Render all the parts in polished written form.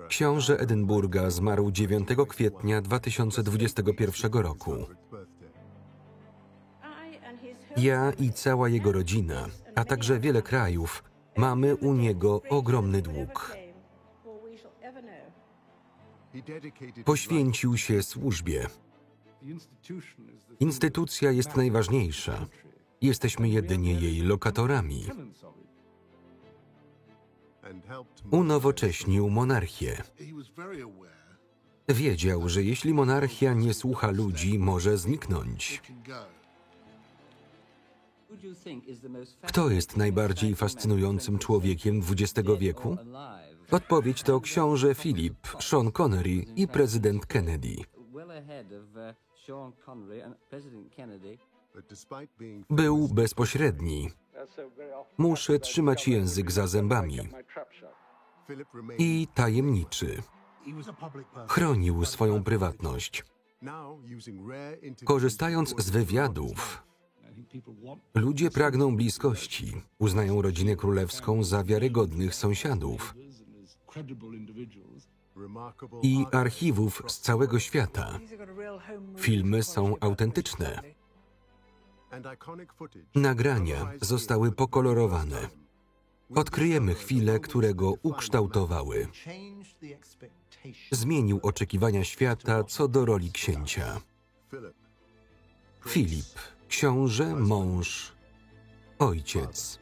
Książę Edynburga zmarł 9 kwietnia 2021 roku. Ja i cała jego rodzina, a także wiele krajów, mamy u niego ogromny dług. Poświęcił się służbie. Instytucja jest najważniejsza. Jesteśmy jedynie jej lokatorami. Unowocześnił monarchię. Wiedział, że jeśli monarchia nie słucha ludzi, może zniknąć. Kto jest najbardziej fascynującym człowiekiem XX wieku? Odpowiedź to książę Filip, Sean Connery i prezydent Kennedy. Był bezpośredni. Muszę trzymać język za zębami. I tajemniczy. Chronił swoją prywatność. Korzystając z wywiadów, ludzie pragną bliskości, uznają rodzinę królewską za wiarygodnych sąsiadów i archiwów z całego świata. Filmy są autentyczne. Nagrania zostały pokolorowane. Odkryjemy chwile, które go ukształtowały. Zmienił oczekiwania świata co do roli księcia. Filip, książę, mąż, ojciec.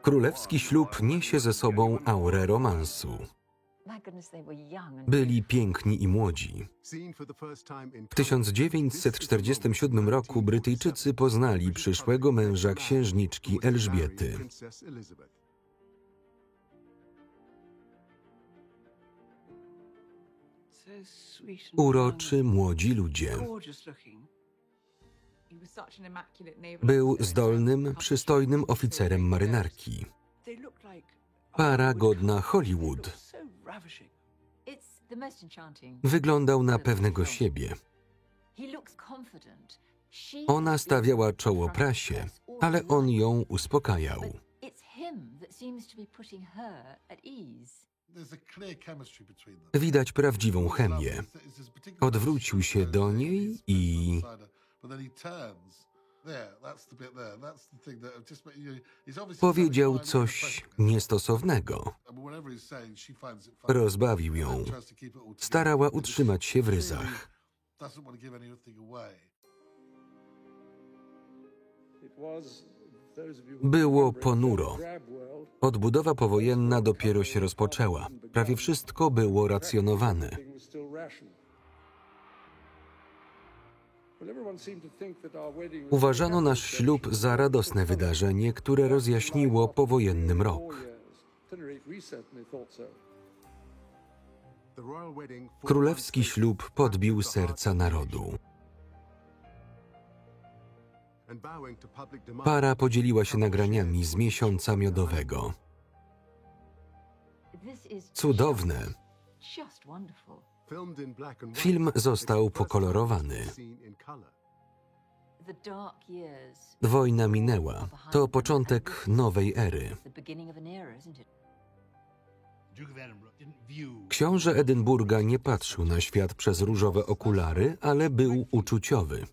Królewski ślub niesie ze sobą aurę romansu. Byli piękni i młodzi. W 1947 roku Brytyjczycy poznali przyszłego męża księżniczki Elżbiety. Uroczy młodzi ludzie. Był zdolnym, przystojnym oficerem marynarki. Para godna Hollywood. Wyglądał na pewnego siebie. Ona stawiała czoło prasie, ale on ją uspokajał. Widać prawdziwą chemię. Odwrócił się do niej i... powiedział coś niestosownego. Rozbawił ją. Starała utrzymać się w ryzach. Było ponuro. Odbudowa powojenna dopiero się rozpoczęła. Prawie wszystko było racjonowane. Uważano nasz ślub za radosne wydarzenie, które rozjaśniło powojenny mrok. Królewski ślub podbił serca narodu. Para podzieliła się nagraniami z miesiąca miodowego. Cudowne. Film został pokolorowany. Wojna minęła. To początek nowej ery. Książę Edynburga nie patrzył na świat przez różowe okulary, ale był uczuciowy.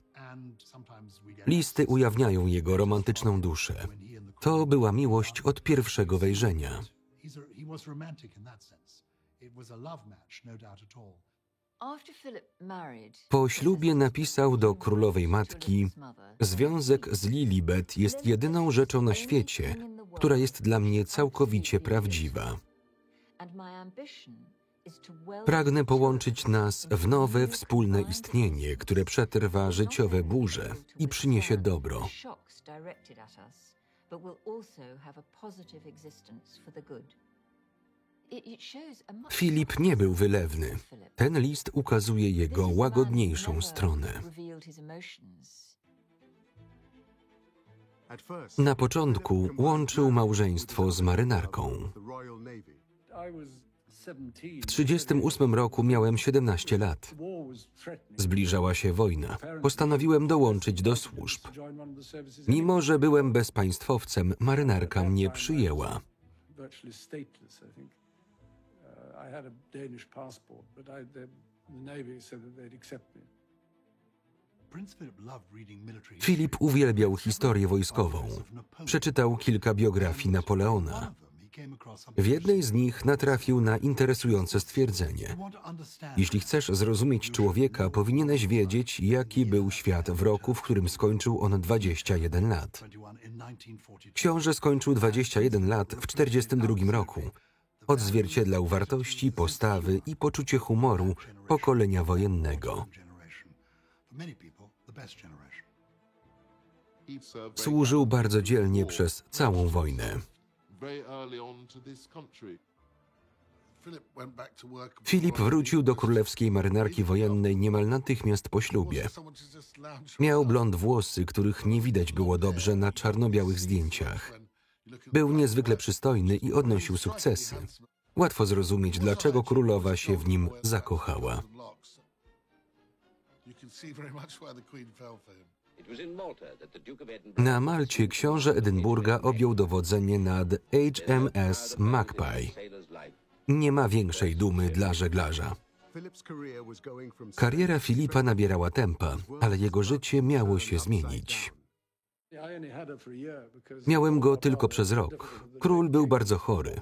Listy ujawniają jego romantyczną duszę. To była miłość od pierwszego wejrzenia. Po ślubie napisał do królowej matki: związek z Lilibet jest jedyną rzeczą na świecie, która jest dla mnie całkowicie prawdziwa. Pragnę połączyć nas w nowe wspólne istnienie, które przetrwa życiowe burze i przyniesie dobro. Filip nie był wylewny. Ten list ukazuje jego łagodniejszą stronę. Na początku łączył małżeństwo z marynarką. W 1938 roku miałem 17 lat. Zbliżała się wojna. Postanowiłem dołączyć do służb. Mimo że byłem bezpaństwowcem, marynarka mnie przyjęła. Filip uwielbiał historię wojskową. Przeczytał kilka biografii Napoleona. W jednej z nich natrafił na interesujące stwierdzenie. Jeśli chcesz zrozumieć człowieka, powinieneś wiedzieć, jaki był świat w roku, w którym skończył on 21 lat. Książę skończył 21 lat w 1942 roku. Odzwierciedlał wartości, postawy i poczucie humoru pokolenia wojennego. Służył bardzo dzielnie przez całą wojnę. Filip wrócił do Królewskiej Marynarki Wojennej niemal natychmiast po ślubie. Miał blond włosy, których nie widać było dobrze na czarno-białych zdjęciach. Był niezwykle przystojny i odnosił sukcesy. Łatwo zrozumieć, dlaczego królowa się w nim zakochała. Na Malcie książę Edynburga objął dowodzenie nad HMS Magpie. Nie ma większej dumy dla żeglarza. Kariera Filipa nabierała tempa, ale jego życie miało się zmienić. Miałem go tylko przez rok. Król był bardzo chory.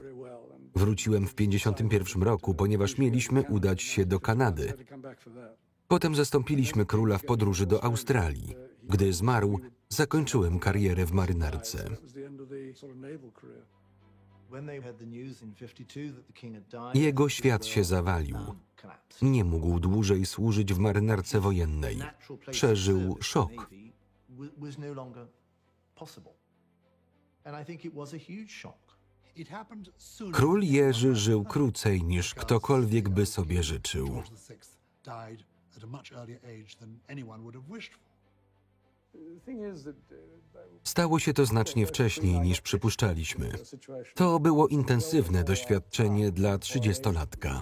Wróciłem w 1951 roku, ponieważ mieliśmy udać się do Kanady. Potem zastąpiliśmy króla w podróży do Australii. Gdy zmarł, zakończyłem karierę w marynarce. Jego świat się zawalił. Nie mógł dłużej służyć w marynarce wojennej. Przeżył szok. Król Jerzy żył krócej niż ktokolwiek by sobie życzył. Stało się to znacznie wcześniej niż przypuszczaliśmy. To było intensywne doświadczenie dla 30-latka.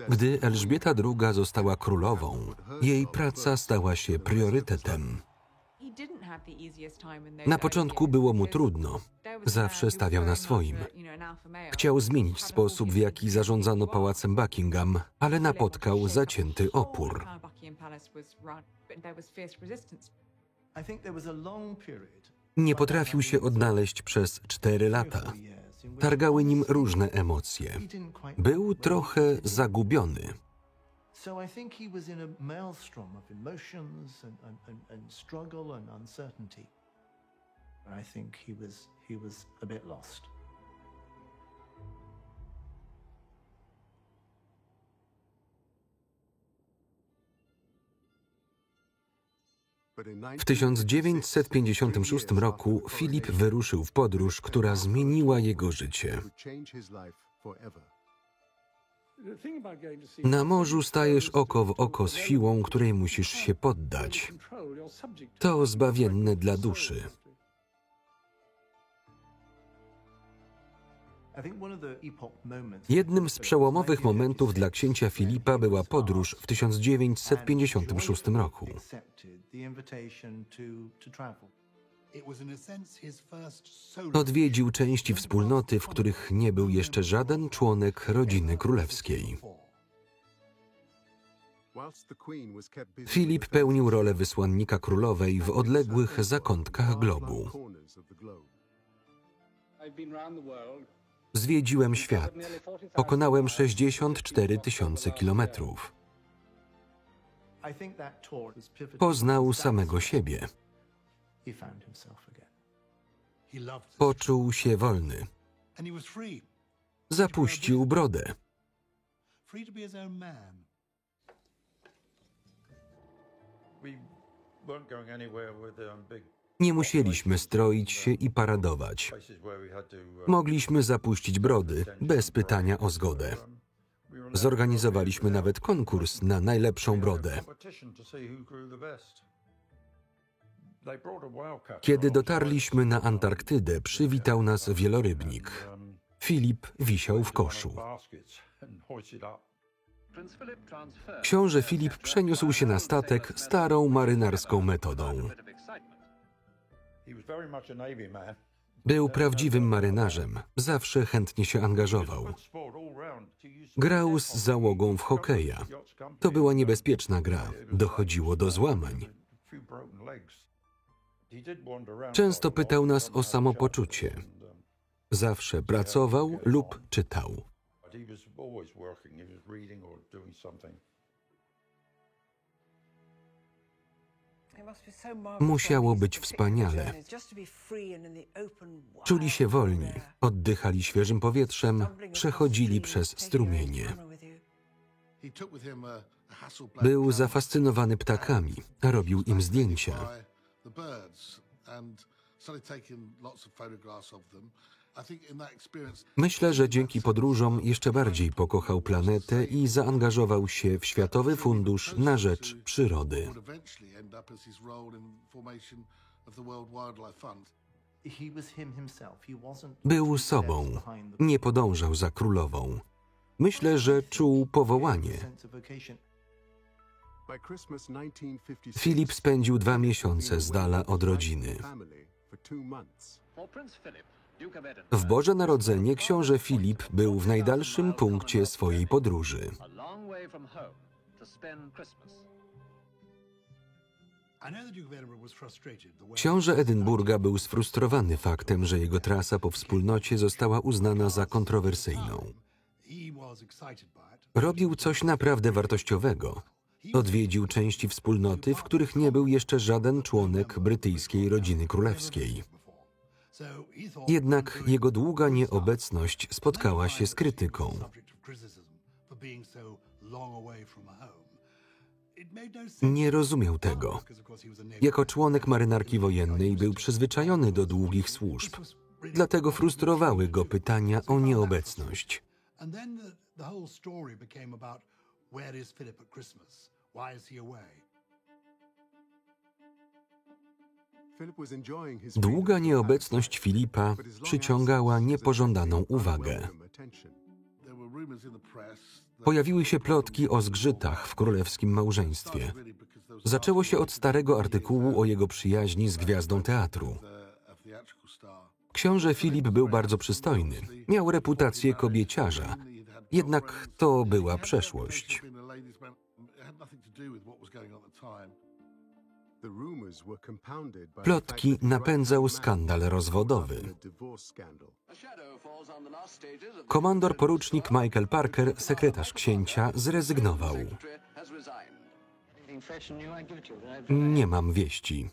Gdy Elżbieta II została królową, jej praca stała się priorytetem. Na początku było mu trudno. Zawsze stawiał na swoim. Chciał zmienić sposób, w jaki zarządzano pałacem Buckingham, ale napotkał zacięty opór. Nie potrafił się odnaleźć przez 4 lata. Targały nim różne emocje. Był trochę zagubiony. So I think he was in a maelstrom of emotions and struggle and uncertainty. I think he was a bit lost. W 1956 roku Filip wyruszył w podróż, która zmieniła jego życie. Na morzu stajesz oko w oko z siłą, której musisz się poddać. To zbawienne dla duszy. Jednym z przełomowych momentów dla księcia Filipa była podróż w 1956 roku. Odwiedził części wspólnoty, w których nie był jeszcze żaden członek rodziny królewskiej. Filip pełnił rolę wysłannika królowej w odległych zakątkach globu. Zwiedziłem świat. Pokonałem 64 000 kilometrów. Poznał samego siebie. Poczuł się wolny. Zapuścił brodę. Nie musieliśmy stroić się i paradować. Mogliśmy zapuścić brody bez pytania o zgodę. Zorganizowaliśmy nawet konkurs na najlepszą brodę. Kiedy dotarliśmy na Antarktydę, przywitał nas wielorybnik. Filip wisiał w koszu. Książę Filip przeniósł się na statek starą marynarską metodą. Był prawdziwym marynarzem, zawsze chętnie się angażował. Grał z załogą w hokeja. To była niebezpieczna gra, dochodziło do złamań. Często pytał nas o samopoczucie. Zawsze pracował lub czytał. Musiało być wspaniale. Czuli się wolni, oddychali świeżym powietrzem, przechodzili przez strumienie. Był zafascynowany ptakami, robił im zdjęcia. Myślę, że dzięki podróżom jeszcze bardziej pokochał planetę i zaangażował się w Światowy Fundusz na rzecz Przyrody. Był sobą, nie podążał za królową. Myślę, że czuł powołanie. Filip spędził 2 miesiące z dala od rodziny. W Boże Narodzenie książę Filip był w najdalszym punkcie swojej podróży. Książę Edynburga był sfrustrowany faktem, że jego trasa po wspólnocie została uznana za kontrowersyjną. Robił coś naprawdę wartościowego. Odwiedził części wspólnoty, w których nie był jeszcze żaden członek brytyjskiej rodziny królewskiej. Jednak jego długa nieobecność spotkała się z krytyką. Nie rozumiał tego. Jako członek marynarki wojennej był przyzwyczajony do długich służb. Dlatego frustrowały go pytania o nieobecność. Długa nieobecność Filipa przyciągała niepożądaną uwagę. Pojawiły się plotki o zgrzytach w królewskim małżeństwie. Zaczęło się od starego artykułu o jego przyjaźni z gwiazdą teatru. Książę Filip był bardzo przystojny. Miał reputację kobieciarza. Jednak to była przeszłość. Plotki napędzał skandal rozwodowy. Komandor porucznik Michael Parker, sekretarz księcia, zrezygnował. Nie mam wieści.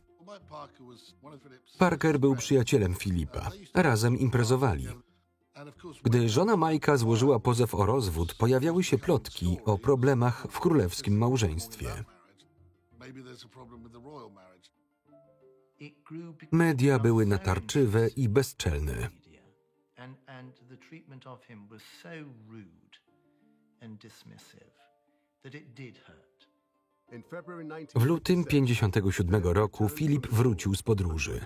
Parker był przyjacielem Filipa. Razem imprezowali. Gdy żona Mike'a złożyła pozew o rozwód, pojawiały się plotki o problemach w królewskim małżeństwie. Media były natarczywe i bezczelne. W lutym 1957 roku Filip wrócił z podróży.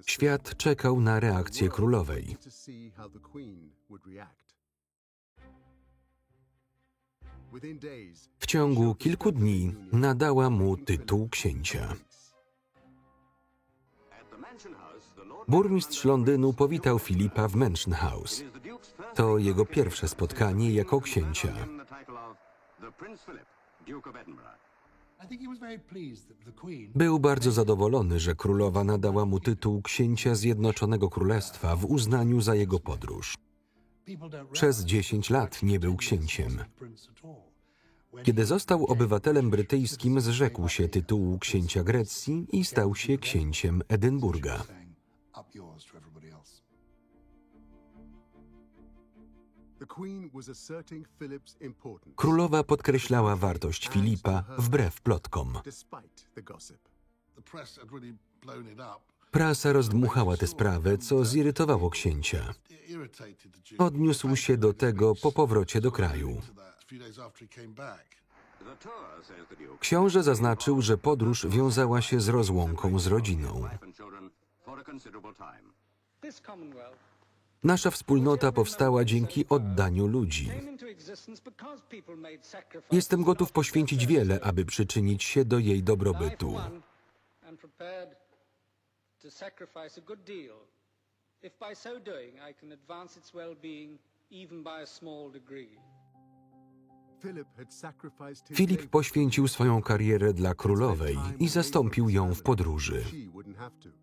Świat czekał na reakcję królowej. W ciągu kilku dni nadała mu tytuł księcia. Burmistrz Londynu powitał Filipa w Mansion House. To jego pierwsze spotkanie jako księcia. Był bardzo zadowolony, że królowa nadała mu tytuł księcia Zjednoczonego Królestwa w uznaniu za jego podróż. Przez 10 lat nie był księciem. Kiedy został obywatelem brytyjskim, zrzekł się tytułu księcia Grecji i stał się księciem Edynburga. Królowa podkreślała wartość Filipa wbrew plotkom. Prasa rozdmuchała tę sprawę, co zirytowało księcia. Odniósł się do tego po powrocie do kraju. Książę zaznaczył, że podróż wiązała się z rozłąką z rodziną. Nasza wspólnota powstała dzięki oddaniu ludzi. Jestem gotów poświęcić wiele, aby przyczynić się do jej dobrobytu. Filip poświęcił swoją karierę dla królowej i zastąpił ją w podróży.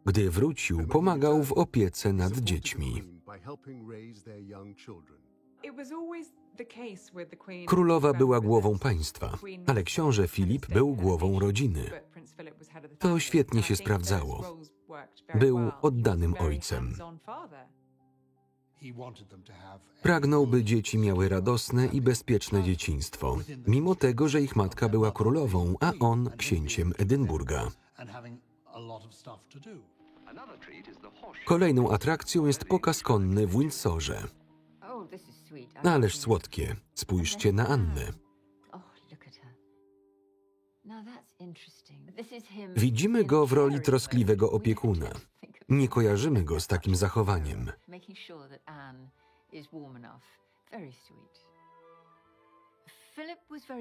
Gdy wrócił, pomagał w opiece nad dziećmi. Królowa była głową państwa, ale książę Filip był głową rodziny. To świetnie się sprawdzało. Był oddanym ojcem. Pragnął, by dzieci miały radosne i bezpieczne dzieciństwo, mimo tego, że ich matka była królową, a on księciem Edynburga. Kolejną atrakcją jest pokaz konny w Windsorze. Ależ słodkie. Spójrzcie na Annę. Widzimy go w roli troskliwego opiekuna. Nie kojarzymy go z takim zachowaniem.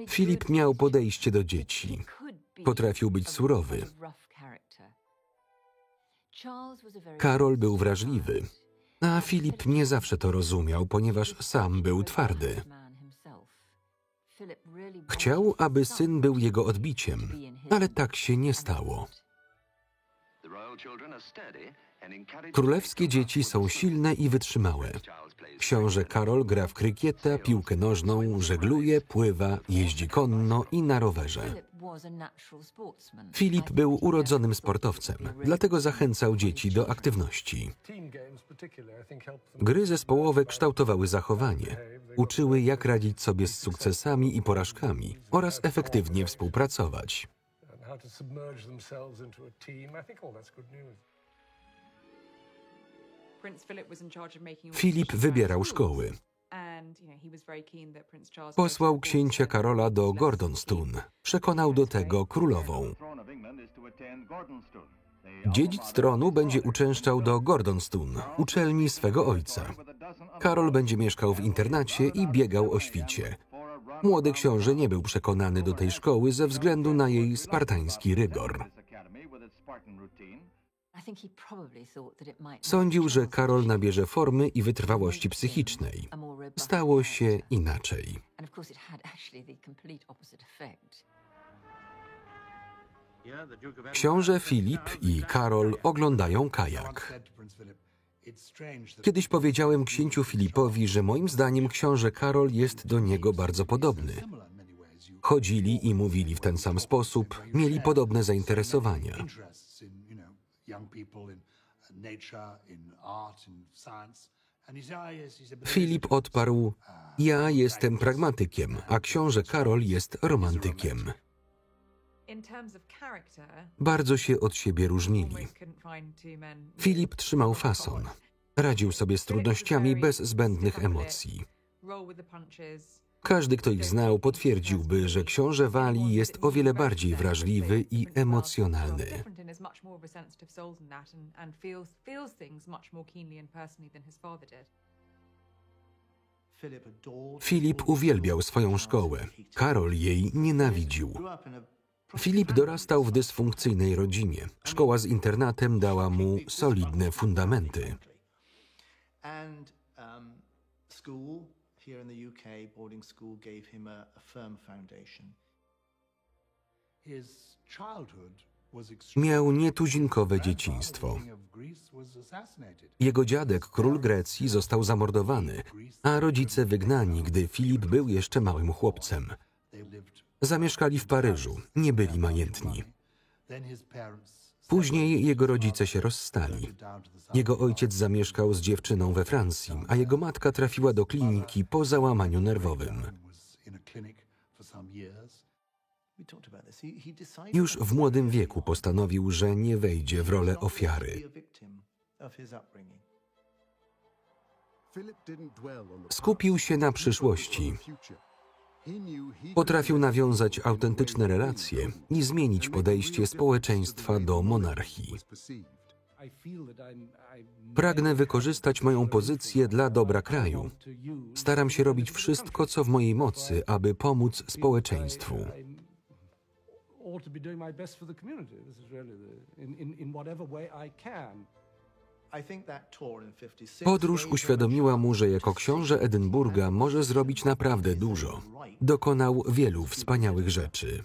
Filip miał podejście do dzieci. Potrafił być surowy. Karol był wrażliwy, a Filip nie zawsze to rozumiał, ponieważ sam był twardy. Chciał, aby syn był jego odbiciem, ale tak się nie stało. Królewskie dzieci są silne i wytrzymałe. Książę Karol gra w krykieta, piłkę nożną, żegluje, pływa, jeździ konno i na rowerze. Filip był urodzonym sportowcem, dlatego zachęcał dzieci do aktywności. Gry zespołowe kształtowały zachowanie, uczyły, jak radzić sobie z sukcesami i porażkami oraz efektywnie współpracować. Filip wybierał szkoły. Posłał księcia Karola do Gordonstoun. Przekonał do tego królową. Dziedzic tronu będzie uczęszczał do Gordonstoun, uczelni swego ojca. Karol będzie mieszkał w internacie i biegał o świcie. Młody książę nie był przekonany do tej szkoły ze względu na jej spartański rygor. Sądził, że Karol nabierze formy i wytrwałości psychicznej. Stało się inaczej. Książę Filip i Karol oglądają kajak. Kiedyś powiedziałem księciu Filipowi, że moim zdaniem książę Karol jest do niego bardzo podobny. Chodzili i mówili w ten sam sposób, mieli podobne zainteresowania. Filip odparł: ja jestem pragmatykiem, a książę Karol jest romantykiem. Bardzo się od siebie różnili. Filip trzymał fason. Radził sobie z trudnościami bez zbędnych emocji. Każdy, kto ich znał, potwierdziłby, że książę Walii jest o wiele bardziej wrażliwy i emocjonalny. Filip uwielbiał swoją szkołę. Karol jej nienawidził. Filip dorastał w dysfunkcyjnej rodzinie. Szkoła z internatem dała mu solidne fundamenty. Miał nietuzinkowe dzieciństwo. Jego dziadek, król Grecji, został zamordowany, a rodzice wygnani, gdy Filip był jeszcze małym chłopcem. Zamieszkali w Paryżu, nie byli majętni. Później jego rodzice się rozstali. Jego ojciec zamieszkał z dziewczyną we Francji, a jego matka trafiła do kliniki po załamaniu nerwowym. Już w młodym wieku postanowił, że nie wejdzie w rolę ofiary. Skupił się na przyszłości. Potrafił nawiązać autentyczne relacje i zmienić podejście społeczeństwa do monarchii. Pragnę wykorzystać moją pozycję dla dobra kraju. Staram się robić wszystko, co w mojej mocy, aby pomóc społeczeństwu. Podróż uświadomiła mu, że jako książę Edynburga może zrobić naprawdę dużo. Dokonał wielu wspaniałych rzeczy.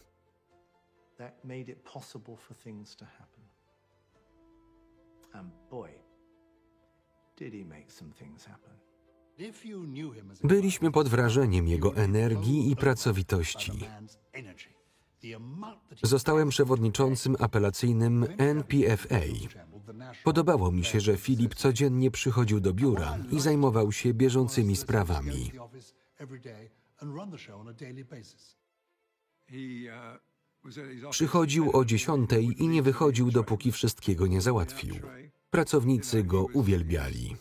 Byliśmy pod wrażeniem jego energii i pracowitości. Zostałem przewodniczącym apelacyjnym NPFA. Podobało mi się, że Filip codziennie przychodził do biura i zajmował się bieżącymi sprawami. Przychodził o 10:00 i nie wychodził, dopóki wszystkiego nie załatwił. Pracownicy go uwielbiali.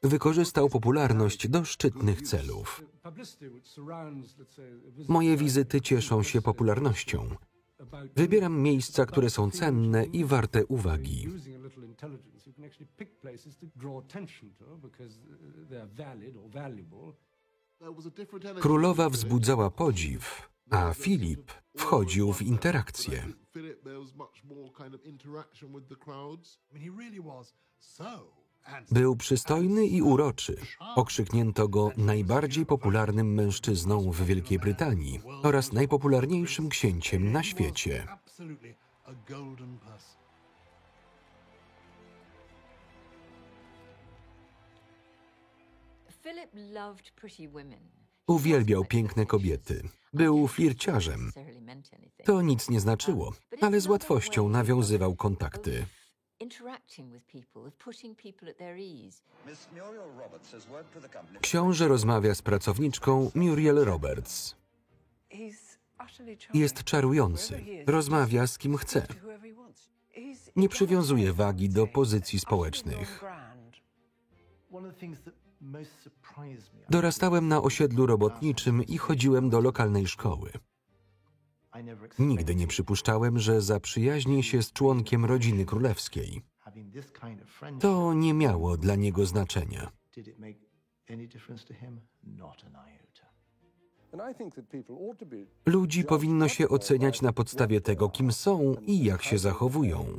Wykorzystał popularność do szczytnych celów. Moje wizyty cieszą się popularnością. Wybieram miejsca, które są cenne i warte uwagi. Królowa wzbudzała podziw, a Filip wchodził w interakcję. Był przystojny i uroczy. Okrzyknięto go najbardziej popularnym mężczyzną w Wielkiej Brytanii oraz najpopularniejszym księciem na świecie. Uwielbiał piękne kobiety. Był flirciarzem. To nic nie znaczyło, ale z łatwością nawiązywał kontakty. Książę rozmawia z pracowniczką Muriel Roberts. Jest czarujący. Rozmawia z kim chce. Nie przywiązuje wagi do pozycji społecznych. Dorastałem na osiedlu robotniczym i chodziłem do lokalnej szkoły. Nigdy nie przypuszczałem, że zaprzyjaźnię się z członkiem rodziny królewskiej. To nie miało dla niego znaczenia. Ludzi powinno się oceniać na podstawie tego, kim są i jak się zachowują.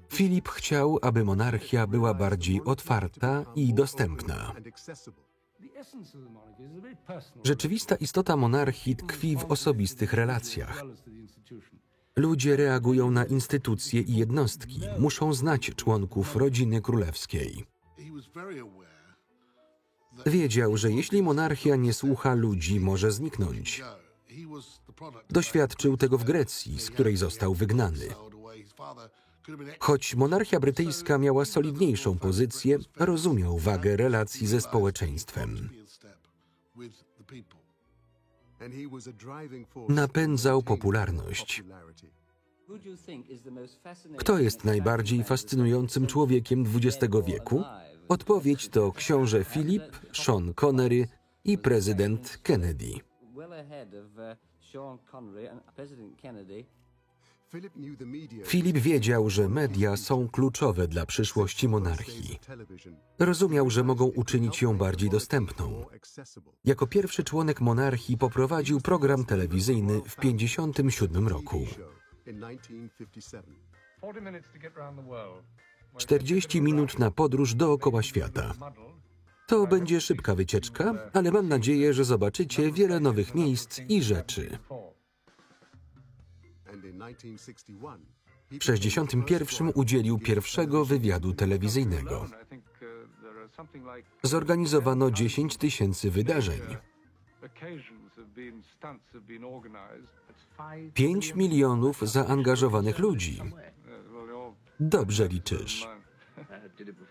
Filip chciał, aby monarchia była bardziej otwarta i dostępna. Rzeczywista istota monarchii tkwi w osobistych relacjach. Ludzie reagują na instytucje i jednostki, muszą znać członków rodziny królewskiej. Wiedział, że jeśli monarchia nie słucha ludzi, może zniknąć. Doświadczył tego w Grecji, z której został wygnany. Choć monarchia brytyjska miała solidniejszą pozycję, rozumiał wagę relacji ze społeczeństwem. Napędzał popularność. Kto jest najbardziej fascynującym człowiekiem XX wieku? Odpowiedź to książę Filip, Sean Connery i prezydent Kennedy. Filip wiedział, że media są kluczowe dla przyszłości monarchii. Rozumiał, że mogą uczynić ją bardziej dostępną. Jako pierwszy członek monarchii poprowadził program telewizyjny w 1957 roku. 40 minut na podróż dookoła świata. To będzie szybka wycieczka, ale mam nadzieję, że zobaczycie wiele nowych miejsc i rzeczy. W 1961 udzielił pierwszego wywiadu telewizyjnego. Zorganizowano 10 000 wydarzeń. 5 milionów zaangażowanych ludzi. Dobrze liczysz.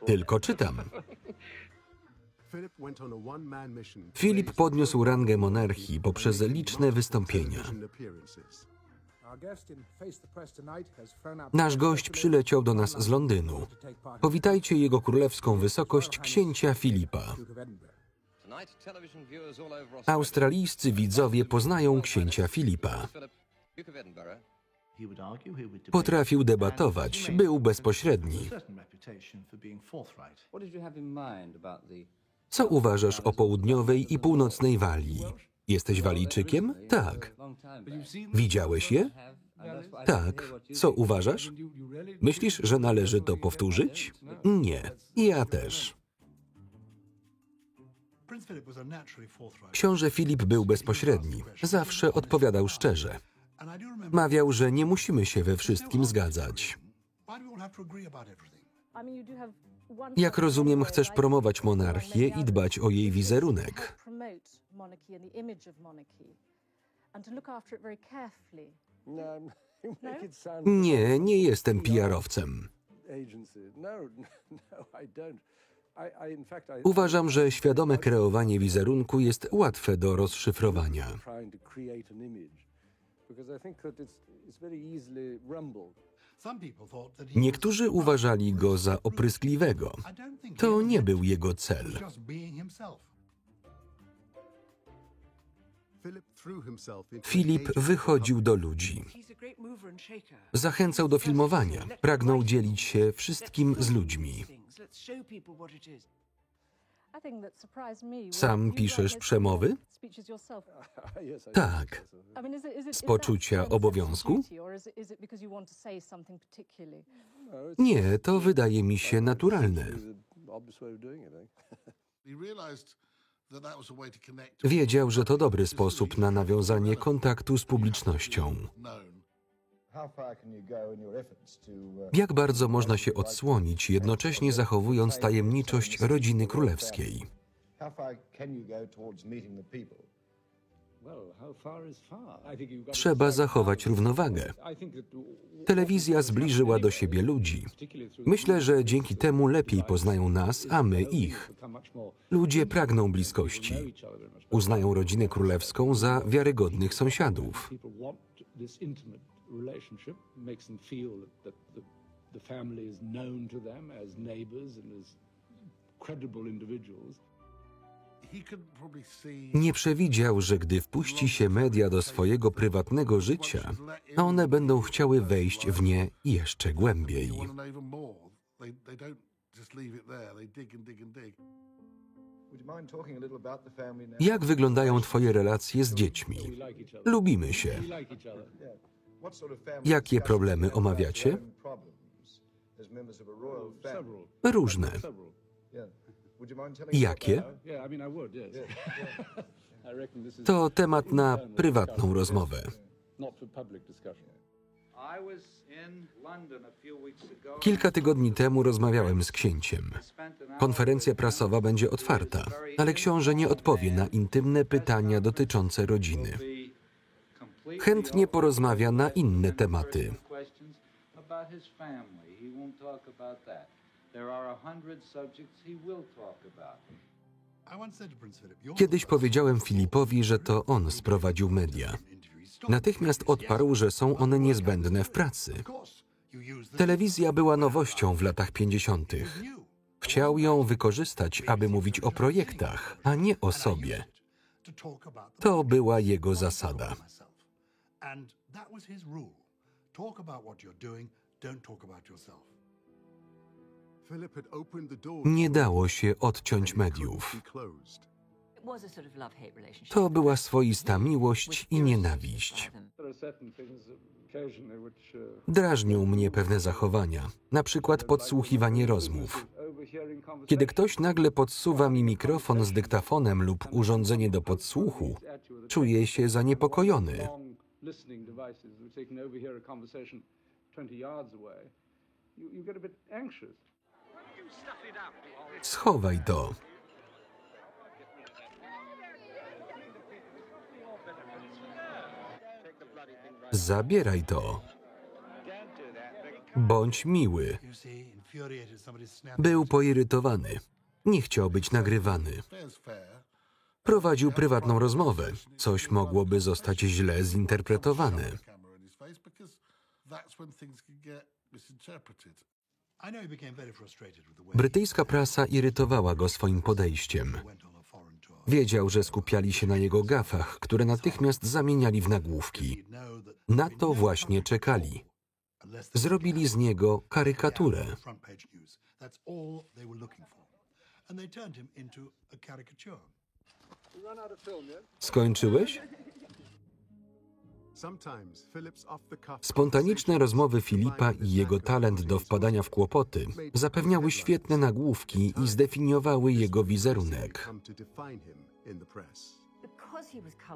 Tylko czytam. Filip podniósł rangę monarchii poprzez liczne wystąpienia. Nasz gość przyleciał do nas z Londynu. Powitajcie jego królewską wysokość księcia Filipa. Australijscy widzowie poznają księcia Filipa. Potrafił debatować, był bezpośredni. Co uważasz o południowej i północnej Walii? Jesteś Walijczykiem? Tak. Widziałeś je? Tak. Co uważasz? Myślisz, że należy to powtórzyć? Nie. Ja też. Książę Filip był bezpośredni. Zawsze odpowiadał szczerze. Mawiał, że nie musimy się we wszystkim zgadzać. Jak rozumiem, chcesz promować monarchię i dbać o jej wizerunek. Nie, nie jestem PR-owcem. Uważam, że świadome kreowanie wizerunku jest łatwe do rozszyfrowania. Niektórzy uważali go za opryskliwego. To nie był jego cel. Filip wychodził do ludzi. Zachęcał do filmowania. Pragnął dzielić się wszystkim z ludźmi. Sam piszesz przemowy? Tak. Z poczucia obowiązku? Nie, to wydaje mi się naturalne. Wiedział, że to dobry sposób na nawiązanie kontaktu z publicznością. Jak bardzo można się odsłonić, jednocześnie zachowując tajemniczość rodziny królewskiej? Trzeba zachować równowagę. Telewizja zbliżyła do siebie ludzi. Myślę, że dzięki temu lepiej poznają nas, a my ich. Ludzie pragną bliskości. Uznają rodzinę królewską za wiarygodnych sąsiadów. Nie przewidział, że gdy wpuści się media do swojego prywatnego życia, one będą chciały wejść w nie jeszcze głębiej. Jak wyglądają twoje relacje z dziećmi? Lubimy się. Jakie problemy omawiacie? Różne. Jakie? To temat na prywatną rozmowę. Kilka tygodni temu rozmawiałem z księciem. Konferencja prasowa będzie otwarta, ale książę nie odpowie na intymne pytania dotyczące rodziny. Chętnie porozmawia na inne tematy. Kiedyś powiedziałem Filipowi, że to on sprowadził media. Natychmiast odparł, że są one niezbędne w pracy. Telewizja była nowością w latach 50. Chciał ją wykorzystać, aby mówić o projektach, a nie o sobie. To była jego zasada. Nie dało się odciąć mediów. To była swoista miłość i nienawiść. Drażnią mnie pewne zachowania, na przykład podsłuchiwanie rozmów. Kiedy ktoś nagle podsuwa mi mikrofon z dyktafonem lub urządzenie do podsłuchu, czuję się zaniepokojony. Schowaj to. Zabieraj to. Bądź miły. Był poirytowany. Nie chciał być nagrywany. Prowadził prywatną rozmowę. Coś mogłoby zostać źle zinterpretowane. Brytyjska prasa irytowała go swoim podejściem. Wiedział, że skupiali się na jego gafach, które natychmiast zamieniali w nagłówki. Na to właśnie czekali. Zrobili z niego karykaturę. Skończyłeś? Spontaniczne rozmowy Filipa i jego talent do wpadania w kłopoty zapewniały świetne nagłówki i zdefiniowały jego wizerunek.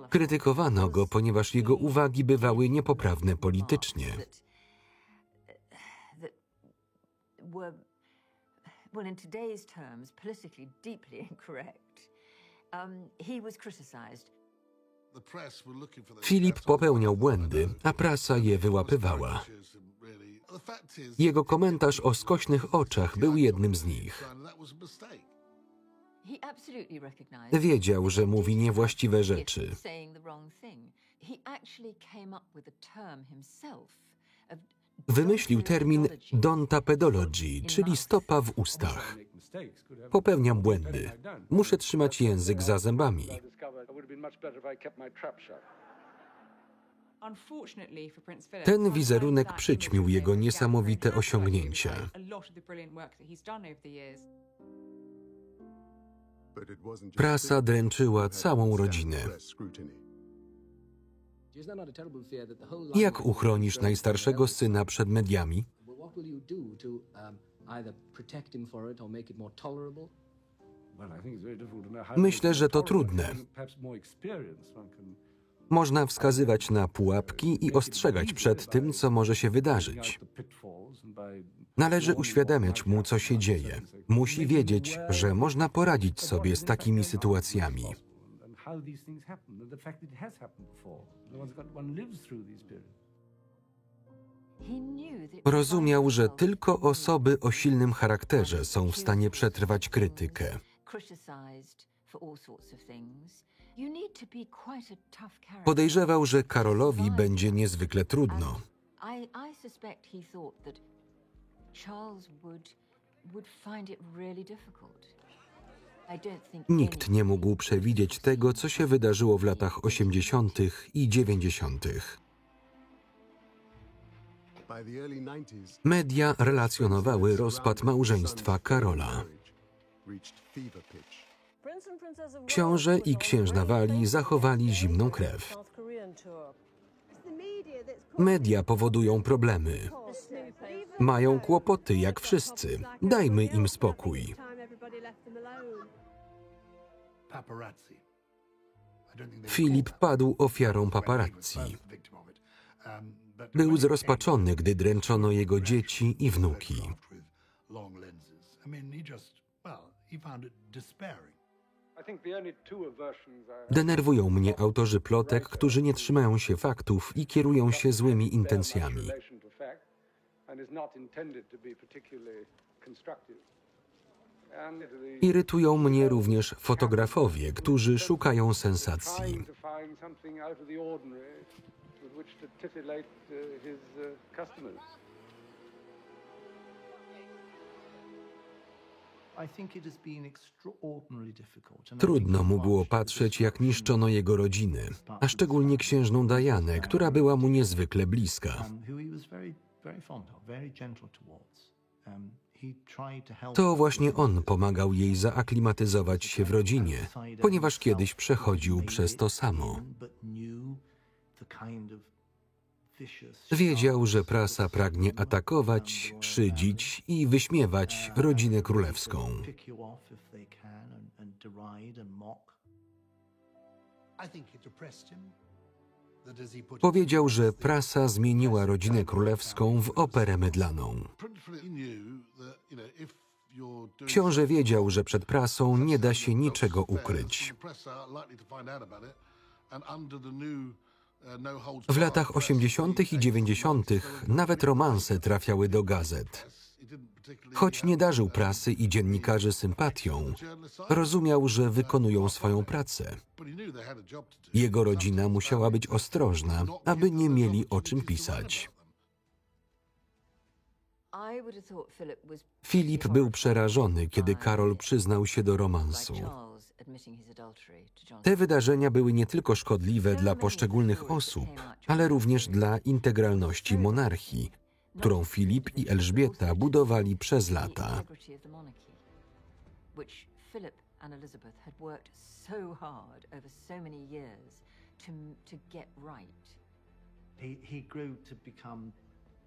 Krytykowano go, ponieważ jego uwagi bywały niepoprawne politycznie. Filip popełniał błędy, a prasa je wyłapywała. Jego komentarz o skośnych oczach był jednym z nich. Wiedział, że mówi niewłaściwe rzeczy. Wymyślił termin dontapedology, czyli stopa w ustach. Popełniam błędy. Muszę trzymać język za zębami. Ten wizerunek przyćmił jego niesamowite osiągnięcia. Prasa dręczyła całą rodzinę. Jak uchronisz najstarszego syna przed mediami? Myślę, że to trudne. Można wskazywać na pułapki i ostrzegać przed tym, co może się wydarzyć. Należy uświadamiać mu, co się dzieje. Musi wiedzieć, że można poradzić sobie z takimi sytuacjami. Rozumiał, że tylko osoby o silnym charakterze są w stanie przetrwać krytykę. Podejrzewał, że Karolowi będzie niezwykle trudno. Nikt nie mógł przewidzieć tego, co się wydarzyło w latach 80. i 90. Media relacjonowały rozpad małżeństwa Karola. Książę i księżna Walii zachowali zimną krew. Media powodują problemy. Mają kłopoty jak wszyscy. Dajmy im spokój. Filip padł ofiarą paparazzi. Był zrozpaczony, gdy dręczono jego dzieci i wnuki. Denerwują mnie autorzy plotek, którzy nie trzymają się faktów i kierują się złymi intencjami. Irytują mnie również fotografowie, którzy szukają sensacji. Trudno mu było patrzeć, jak niszczono jego rodziny, a szczególnie księżną Dianę, która była mu niezwykle bliska. To właśnie on pomagał jej zaaklimatyzować się w rodzinie, ponieważ kiedyś przechodził przez to samo. Wiedział, że prasa pragnie atakować, szydzić i wyśmiewać rodzinę królewską. Powiedział, że prasa zmieniła rodzinę królewską w operę mydlaną. Książę wiedział, że przed prasą nie da się niczego ukryć. W latach 80. i 90. nawet romanse trafiały do gazet. Choć nie darzył prasy i dziennikarzy sympatią, rozumiał, że wykonują swoją pracę. Jego rodzina musiała być ostrożna, aby nie mieli o czym pisać. Filip był przerażony, kiedy Karol przyznał się do romansu. Te wydarzenia były nie tylko szkodliwe dla poszczególnych osób, ale również dla integralności monarchii, którą Filip i Elżbieta budowali przez lata.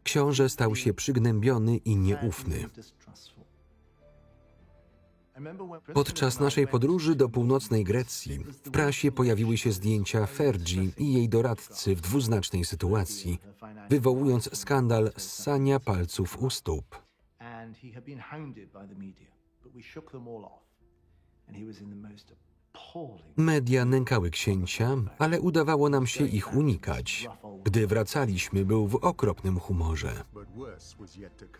Książę stał się przygnębiony i nieufny. Podczas naszej podróży do północnej Grecji w prasie pojawiły się zdjęcia Fergie i jej doradcy w dwuznacznej sytuacji, wywołując skandal ssania palców u stóp. Media nękały księcia, ale udawało nam się ich unikać. Gdy wracaliśmy, był w okropnym humorze.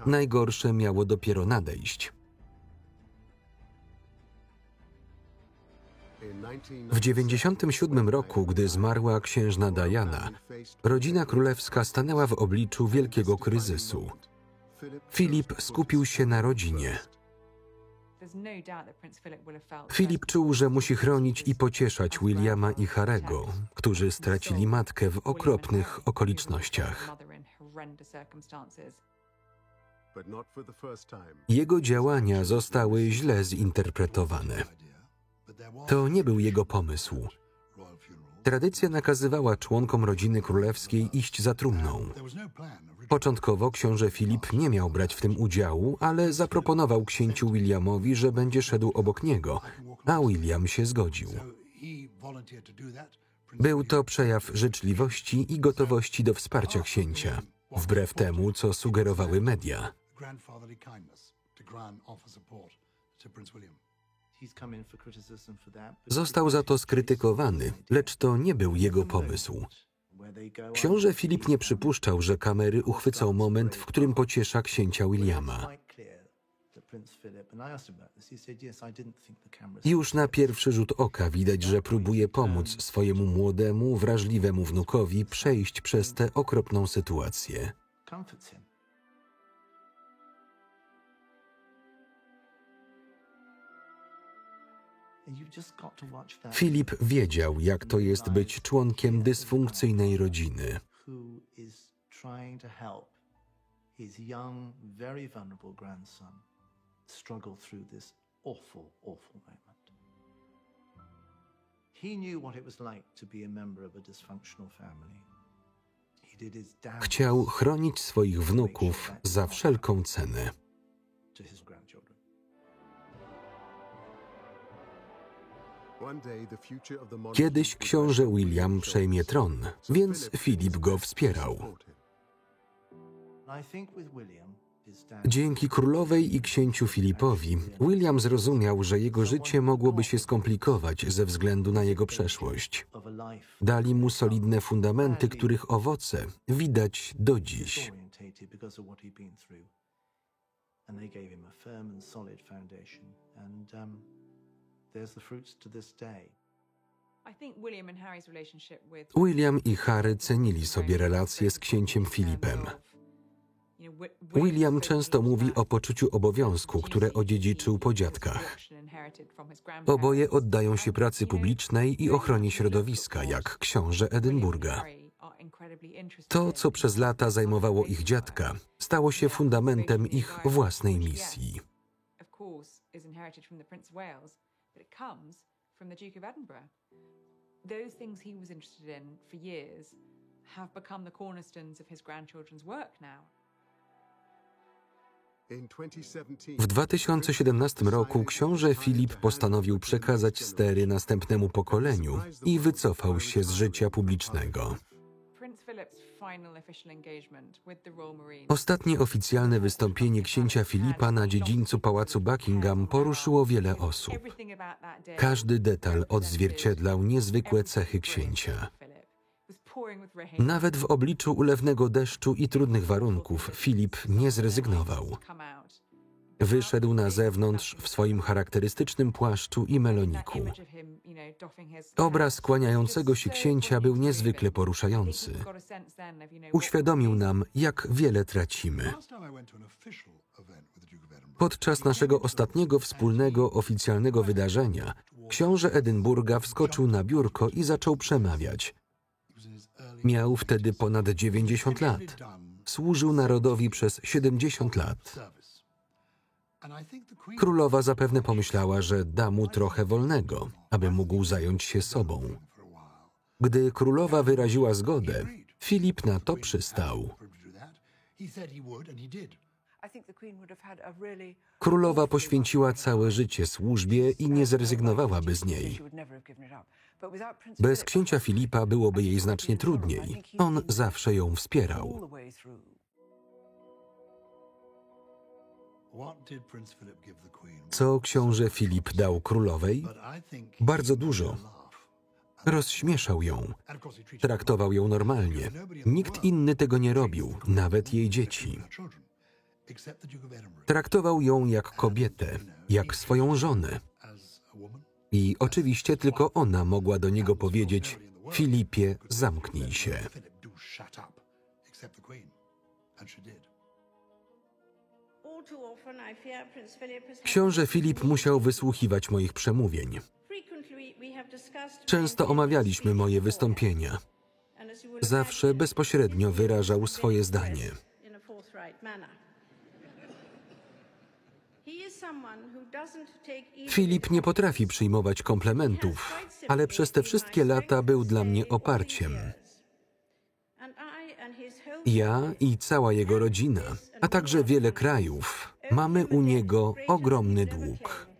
Najgorsze miało dopiero nadejść. W 1997 roku, gdy zmarła księżna Diana, rodzina królewska stanęła w obliczu wielkiego kryzysu. Filip skupił się na rodzinie. Filip czuł, że musi chronić i pocieszać Williama i Harry'ego, którzy stracili matkę w okropnych okolicznościach. Jego działania zostały źle zinterpretowane. To nie był jego pomysł. Tradycja nakazywała członkom rodziny królewskiej iść za trumną. Początkowo książę Filip nie miał brać w tym udziału, ale zaproponował księciu Williamowi, że będzie szedł obok niego, a William się zgodził. Był to przejaw życzliwości i gotowości do wsparcia księcia, wbrew temu, co sugerowały media. Został za to skrytykowany, lecz to nie był jego pomysł. Książę Filip nie przypuszczał, że kamery uchwycą moment, w którym pociesza księcia Williama. Już na pierwszy rzut oka widać, że próbuje pomóc swojemu młodemu, wrażliwemu wnukowi przejść przez tę okropną sytuację. Filip wiedział, jak to jest być członkiem dysfunkcyjnej rodziny. Chciał chronić swoich wnuków za wszelką cenę. Kiedyś książę William przejmie tron, więc Filip go wspierał. Dzięki królowej i księciu Filipowi, William zrozumiał, że jego życie mogłoby się skomplikować ze względu na jego przeszłość. Dali mu solidne fundamenty, których owoce widać do dziś. William i Harry cenili sobie relacje z księciem Filipem. William często mówi o poczuciu obowiązku, które odziedziczył po dziadkach. Oboje oddają się pracy publicznej i ochronie środowiska, jak książę Edynburga. To, co przez lata zajmowało ich dziadka, stało się fundamentem ich własnej misji. Those things he was interested in for years have become the cornerstones of his grandchildren's work now. W 2017 roku książę Filip postanowił przekazać stery następnemu pokoleniu i wycofał się z życia publicznego. Ostatnie oficjalne wystąpienie księcia Filipa na dziedzińcu pałacu Buckingham poruszyło wiele osób. Każdy detal odzwierciedlał niezwykłe cechy księcia. Nawet w obliczu ulewnego deszczu i trudnych warunków Filip nie zrezygnował. Wyszedł na zewnątrz w swoim charakterystycznym płaszczu i meloniku. Obraz kłaniającego się księcia był niezwykle poruszający. Uświadomił nam, jak wiele tracimy. Podczas naszego ostatniego wspólnego oficjalnego wydarzenia książę Edynburga wskoczył na biurko i zaczął przemawiać. Miał wtedy ponad 90 lat. Służył narodowi przez 70 lat. Królowa zapewne pomyślała, że da mu trochę wolnego, aby mógł zająć się sobą. Gdy królowa wyraziła zgodę, Filip na to przystał. Królowa poświęciła całe życie służbie i nie zrezygnowałaby z niej. Bez księcia Filipa byłoby jej znacznie trudniej. On zawsze ją wspierał. Co książę Filip dał królowej? Bardzo dużo. Rozśmieszał ją. Traktował ją normalnie. Nikt inny tego nie robił, nawet jej dzieci. Traktował ją jak kobietę, jak swoją żonę. I oczywiście tylko ona mogła do niego powiedzieć: Filipie, zamknij się. Książę Filip musiał wysłuchiwać moich przemówień. Często omawialiśmy moje wystąpienia. Zawsze bezpośrednio wyrażał swoje zdanie. Filip nie potrafi przyjmować komplementów, ale przez te wszystkie lata był dla mnie oparciem. Ja i cała jego rodzina, a także wiele krajów, mamy u niego ogromny dług.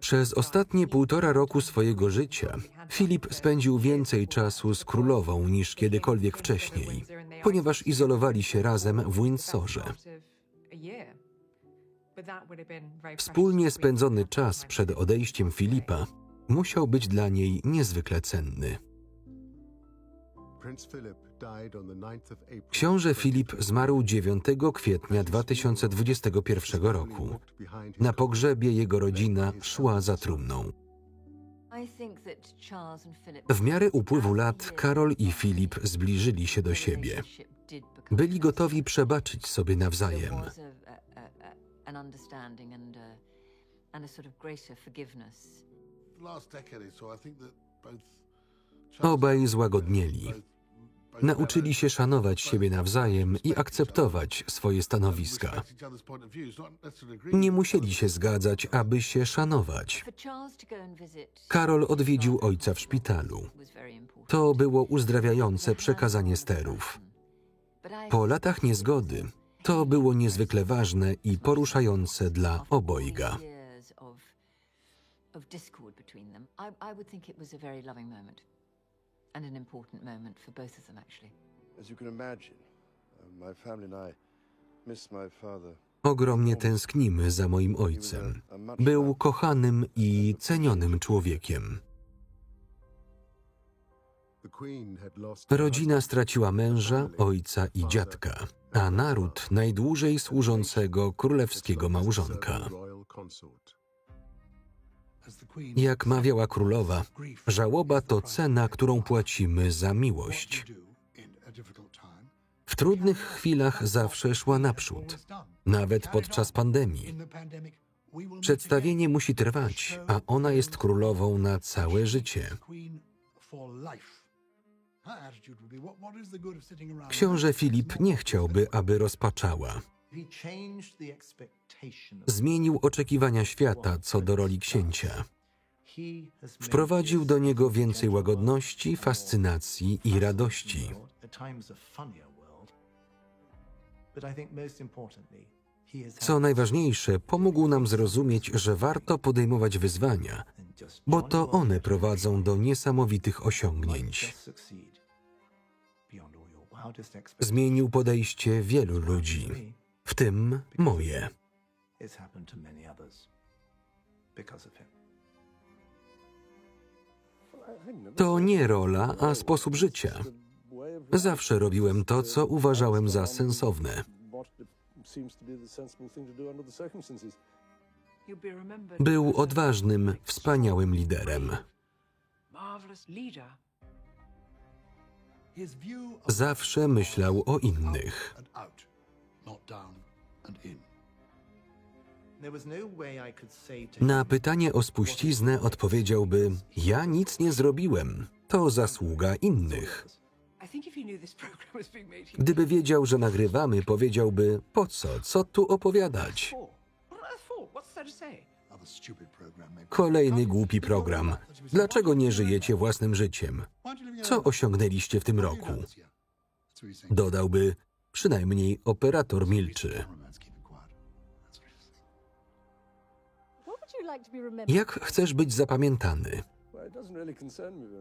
Przez ostatnie 1,5 roku swojego życia Filip spędził więcej czasu z królową niż kiedykolwiek wcześniej, ponieważ izolowali się razem w Windsorze. Wspólnie spędzony czas przed odejściem Filipa musiał być dla niej niezwykle cenny. Książę Filip zmarł 9 kwietnia 2021 roku. Na pogrzebie jego rodzina szła za trumną. W miarę upływu lat Karol i Filip zbliżyli się do siebie. Byli gotowi przebaczyć sobie nawzajem. Obaj złagodnieli. Nauczyli się szanować siebie nawzajem i akceptować swoje stanowiska. Nie musieli się zgadzać, aby się szanować. Karol odwiedził ojca w szpitalu. To było uzdrawiające przekazanie sterów. Po latach niezgody to było niezwykle ważne i poruszające dla obojga. And an important moment for both of them, actually. As you can imagine, my family and I miss my father. Ogromnie tęsknimy za moim ojcem. Był kochanym i cenionym człowiekiem. Rodzina straciła męża, ojca i dziadka, a naród najdłużej służącego królewskiego małżonka. Jak mawiała królowa, żałoba to cena, którą płacimy za miłość. W trudnych chwilach zawsze szła naprzód, nawet podczas pandemii. Przedstawienie musi trwać, a ona jest królową na całe życie. Książę Filip nie chciałby, aby rozpaczała. Zmienił oczekiwania świata co do roli księcia. Wprowadził do niego więcej łagodności, fascynacji i radości. Co najważniejsze, pomógł nam zrozumieć, że warto podejmować wyzwania, bo to one prowadzą do niesamowitych osiągnięć. Zmienił podejście wielu ludzi, w tym moje. To nie rola, a sposób życia. Zawsze robiłem to, co uważałem za sensowne. He'll be remembered Był as a odważnym, wspaniałym liderem. marvelous leader. His view of Zawsze myślał o innych. and out, not down and in. There was no way I could say to Na him, pytanie o spuściznę odpowiedziałby: ja nic nie zrobiłem. To zasługa innych. I think if he knew this program was being made, he'd Gdyby wiedział, że nagrywamy, powiedziałby: po co? Co tu opowiadać? for. What on earth for? What's there to say? Other stupid program maybe. Kolejny głupi program. Dlaczego nie żyjecie własnym życiem? Co osiągnęliście w tym roku? Dodałby: przynajmniej operator milczy. Jak chcesz być zapamiętany?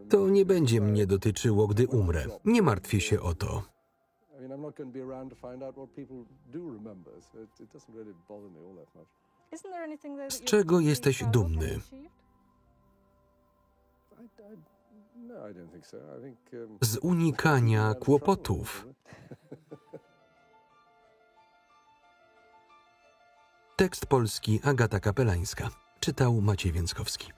To nie będzie mnie dotyczyło, gdy umrę. Nie martwię się o to. Z czego jesteś dumny? Z unikania kłopotów. Tekst polski Agata Kapelańska. Czytał Maciej Więckowski.